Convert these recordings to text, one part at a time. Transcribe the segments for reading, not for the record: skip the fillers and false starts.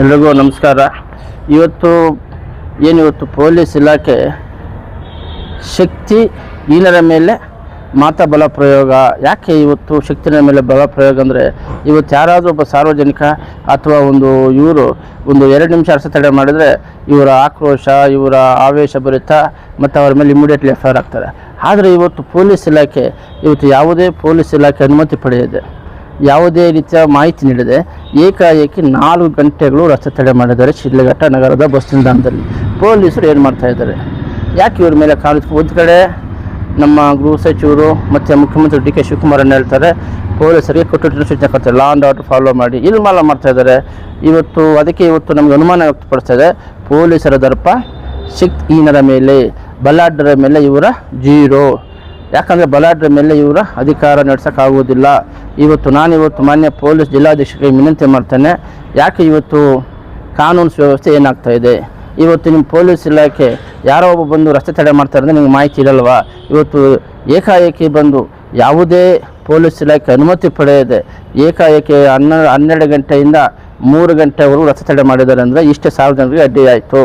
ಎಲ್ರಿಗೂ ನಮಸ್ಕಾರ. ಇವತ್ತು ಪೊಲೀಸ್ ಇಲಾಖೆ ಶಕ್ತಿ ಹೀನರ ಮೇಲೆ ಮಾತಾ ಬಲ ಪ್ರಯೋಗ. ಯಾಕೆ ಇವತ್ತು ಶಕ್ತಿಯ ಮೇಲೆ ಬಲ ಪ್ರಯೋಗ ಅಂದರೆ, ಇವತ್ತು ಯಾರಾದರೂ ಒಬ್ಬ ಸಾರ್ವಜನಿಕ ಅಥವಾ ಇವರು 2 ನಿಮಿಷ ಅರಸತಡೆ ಮಾಡಿದರೆ ಇವರ ಆಕ್ರೋಶ, ಇವರ ಆವೇಶಭರಿತ ಮತ್ತು ಅವರ ಮೇಲೆ ಇಮಿಡಿಯೇಟ್ಲಿ ಎಫ್ ಐ ಆರ್ ಆಗ್ತಾರೆ. ಆದರೆ ಇವತ್ತು ಪೊಲೀಸ್ ಇಲಾಖೆ ಯಾವುದೇ ಪೊಲೀಸ್ ಇಲಾಖೆ ಅನುಮತಿ ಪಡೆಯದೆ, ಯಾವುದೇ ರೀತಿಯ ಮಾಹಿತಿ ನೀಡದೆ ಏಕಾಏಕಿ 4 ಗಂಟೆಗಳು ರಸ್ತೆ ತಡೆ ಮಾಡಿದ್ದಾರೆ ಶಿಡ್ಲಘಟ್ಟ ನಗರದ ಬಸ್ ನಿಲ್ದಾಣದಲ್ಲಿ. ಪೊಲೀಸರು ಏನು ಮಾಡ್ತಾಯಿದ್ದಾರೆ? ಯಾಕೆ ಇವ್ರ ಮೇಲೆ ಕಾಲು? ಒಂದು ಕಡೆ ನಮ್ಮ ಗೃಹ ಸಚಿವರು ಮತ್ತು ಮುಖ್ಯಮಂತ್ರಿ ಡಿ ಕೆ ಶಿವಕುಮಾರನ್ನು ಹೇಳ್ತಾರೆ, ಪೊಲೀಸರಿಗೆ ಕೊಟ್ಟು ಸೂಚನೆ ಕೊಡ್ತಾರೆ, ಲಾ ಆ್ಯಂಡ್ ಆರ್ಡರ್ ಫಾಲೋ ಮಾಡಿ. ಇಲ್ಲಿ ಮಾಡ್ತಾಯಿದ್ದಾರೆ. ಅದಕ್ಕೆ ನಮಗೆ ಅನುಮಾನ ವ್ಯಕ್ತಪಡಿಸ್ತಾ ಇದೆ. ಪೊಲೀಸರ ದರ್ಪ ಶಕ್ತಿಹೀನರ ಮೇಲೆ, ಬಲಾಢ್ಯರ ಮೇಲೆ ಇವರ ಜೀರೋ. ಯಾಕಂದರೆ ಬಲಾಢ್ಯರ ಮೇಲೆ ಇವರ ಅಧಿಕಾರ ನಡೆಸೋಕ್ಕಾಗುವುದಿಲ್ಲ. ನಾನು ಮಾನ್ಯ ಪೊಲೀಸ್ ಜಿಲ್ಲಾಧೀಶರಿಗೆ ವಿನಂತಿ ಮಾಡ್ತೇನೆ, ಯಾಕೆ ಕಾನೂನು ಸುವ್ಯವಸ್ಥೆ ಏನಾಗ್ತಾಯಿದೆ? ನಿಮ್ಮ ಪೊಲೀಸ್ ಇಲಾಖೆ ಯಾರೋ ಒಬ್ಬ ಬಂದು ರಸ್ತೆ ತಡೆ ಮಾಡ್ತಾರೆ ಅಂದರೆ ನಿಮ್ಗೆ ಮಾಹಿತಿ ಇರಲ್ವಾ? ಏಕಾಏಕಿ ಬಂದು ಯಾವುದೇ ಪೊಲೀಸ್ ಇಲಾಖೆ ಅನುಮತಿ ಪಡೆಯದೆ ಏಕಾಏಕಿ 12 ಗಂಟೆಯಿಂದ 3 ಗಂಟೆವರೆಗೂ ರಸ್ತೆ ತಡೆ ಮಾಡಿದ್ದಾರೆ ಅಂದರೆ ಇಷ್ಟು ಸಾರ್ವಜನಿಕರಿಗೆ ಅಡ್ಡಿ ಆಯಿತು,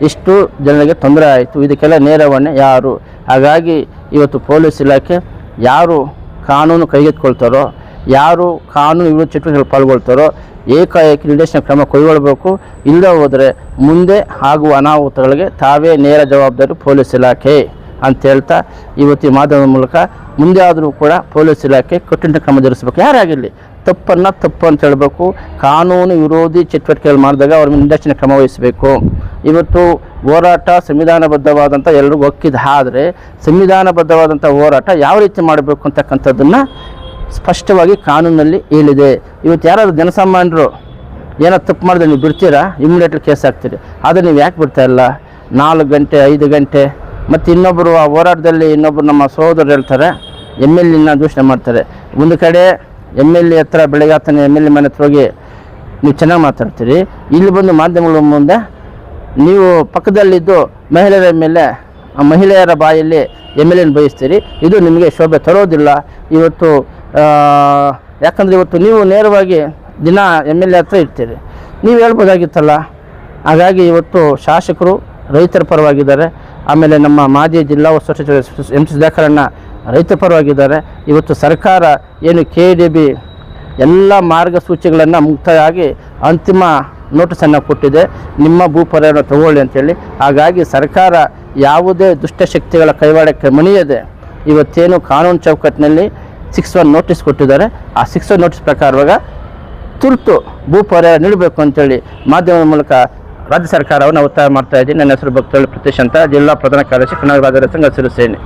ಇಷ್ಟು ಜನರಿಗೆ ತೊಂದರೆ ಆಯಿತು. ಇದಕ್ಕೆಲ್ಲ ನೇರ ಹೊಣೆ ಯಾರು? ಹಾಗಾಗಿ ಪೊಲೀಸ್ ಇಲಾಖೆ ಯಾರು ಕಾನೂನು ಕೈಗೆತ್ತಿಕೊಳ್ತಾರೋ, ಯಾರು ಕಾನೂನು ವಿರೋಧ ಚಟುವಟಿಕೆಗಳು ಪಾಲ್ಗೊಳ್ತಾರೋ ಏಕಾಏಕಿ ನಿರ್ದೇಶನ ಕ್ರಮ ಕೈಗೊಳ್ಳಬೇಕು. ಇಲ್ಲದೆ ಹೋದರೆ ಮುಂದೆ ಆಗುವ ಅನಾಹುತಗಳಿಗೆ ತಾವೇ ನೇರ ಜವಾಬ್ದಾರಿ ಪೊಲೀಸ್ ಇಲಾಖೆ ಅಂತ ಹೇಳ್ತಾ, ಈ ಮಾಧ್ಯಮದ ಮೂಲಕ ಮುಂದೆ ಆದರೂ ಕೂಡ ಪೊಲೀಸ್ ಇಲಾಖೆ ಕಟ್ಟುನಿಟ್ಟಿನ ಕ್ರಮ ಜರುಗಿಸಬೇಕು. ಯಾರಾಗಿರಲಿ ತಪ್ಪು ಅಂತ ಹೇಳಬೇಕು. ಕಾನೂನು ವಿರೋಧಿ ಚಟುವಟಿಕೆಗಳು ಮಾಡಿದಾಗ ಅವ್ರ ಮೇಲೆ ನಿರ್ದೇಶನ ಕ್ರಮ ವಹಿಸಬೇಕು. ಹೋರಾಟ ಸಂವಿಧಾನಬದ್ಧವಾದಂಥ ಎಲ್ರಿಗೂ ಒಕ್ಕಿದ. ಆದರೆ ಸಂವಿಧಾನಬದ್ಧವಾದಂಥ ಹೋರಾಟ ಯಾವ ರೀತಿ ಮಾಡಬೇಕು ಅಂತಕ್ಕಂಥದ್ದನ್ನು ಸ್ಪಷ್ಟವಾಗಿ ಕಾನೂನಲ್ಲಿ ಹೇಳಿದೆ. ಯಾರಾದರೂ ಜನಸಾಮಾನ್ಯರು ಏನೋ ತಪ್ಪು ಮಾಡಿದ್ರೆ ನೀವು ಬಿಡ್ತೀರಾ? ಇಮಿಡಿಯೇಟ್ಲಿ ಕೇಸ್ ಹಾಕ್ತೀರಿ. ಆದರೆ ನೀವು ಯಾಕೆ ಬಿಡ್ತಾ ಇಲ್ಲ? 4 ಗಂಟೆ 5 ಗಂಟೆ. ಮತ್ತು ಇನ್ನೊಬ್ಬರು ಆ ಹೋರಾಟದಲ್ಲಿ ನಮ್ಮ ಸಹೋದರರು ಹೇಳ್ತಾರೆ, MLA ದೂಷಣೆ ಮಾಡ್ತಾರೆ. ಒಂದು ಕಡೆ MLA ಹತ್ರ ಬೆಳಗ್ಗೆ ಆತನೇ MLA ಮನೆ ಹತ್ರ ಹೋಗಿ ನೀವು ಚೆನ್ನಾಗಿ ಮಾತಾಡ್ತೀರಿ, ಇಲ್ಲಿ ಬಂದು ಮಾಧ್ಯಮಗಳ ಮುಂದೆ ನೀವು ಪಕ್ಕದಲ್ಲಿದ್ದು ಮಹಿಳೆಯರ ಬಾಯಲ್ಲಿ MLA ಬಯಸ್ತೀರಿ. ಇದು ನಿಮಗೆ ಶೋಭೆ ತರೋದಿಲ್ಲ. ಯಾಕಂದರೆ ನೀವು ನೇರವಾಗಿ ದಿನ MLA ಹತ್ರ ಇರ್ತೀರಿ, ನೀವು ಹೇಳ್ಬೋದಾಗಿತ್ತಲ್ಲ. ಹಾಗಾಗಿ ಶಾಸಕರು ರೈತರ ಪರವಾಗಿದ್ದಾರೆ. ಆಮೇಲೆ ನಮ್ಮ ಮಾಜಿ ಜಿಲ್ಲಾ ಉಸ್ತುವಾರಿ ಸಚಿವ M. ಸುಧಾಕರಣ್ಣ ರೈತರ ಪರವಾಗಿದ್ದಾರೆ. ಸರ್ಕಾರ ಏನು KDB ಎಲ್ಲ ಮಾರ್ಗಸೂಚಿಗಳನ್ನು ಮುಕ್ತಾಯಾಗಿ ಅಂತಿಮ ನೋಟಿಸನ್ನು ಕೊಟ್ಟಿದೆ, ನಿಮ್ಮ ಭೂಪರ್ಯವನ್ನು ತಗೊಳ್ಳಿ ಅಂತೇಳಿ. ಹಾಗಾಗಿ ಸರ್ಕಾರ ಯಾವುದೇ ದುಷ್ಟಶಕ್ತಿಗಳ ಕೈವಾಡಕ್ಕೆ ಮಣಿಯದೆ ಕಾನೂನು ಚೌಕಟ್ಟಿನಲ್ಲಿ 6(1) ನೋಟಿಸ್ ಕೊಟ್ಟಿದ್ದಾರೆ. ಆ 6(1) ನೋಟಿಸ್ ಪ್ರಕಾರವಾಗ ತುರ್ತು ಭೂಪರ್ಯಾಯ ನೀಡಬೇಕು ಅಂತೇಳಿ ಮಾಧ್ಯಮದ ಮೂಲಕ ರಾಜ್ಯ ಸರ್ಕಾರವನ್ನು ಒತ್ತಾಯ ಮಾಡ್ತಾ ಇದ್ದೀನಿ. ನನ್ನ ಹೆಸರು ಭಕ್ತಳ್ಳಿ ಪ್ರತೀಶ್ ಅಂತ, ಜಿಲ್ಲಾ ಪ್ರಧಾನ ಕಾರ್ಯದರ್ಶಿ ಕನ್ನಡ ರಾಜ್ಯ ಸಂಘ ಹಸಿರು ಸೇನೆ.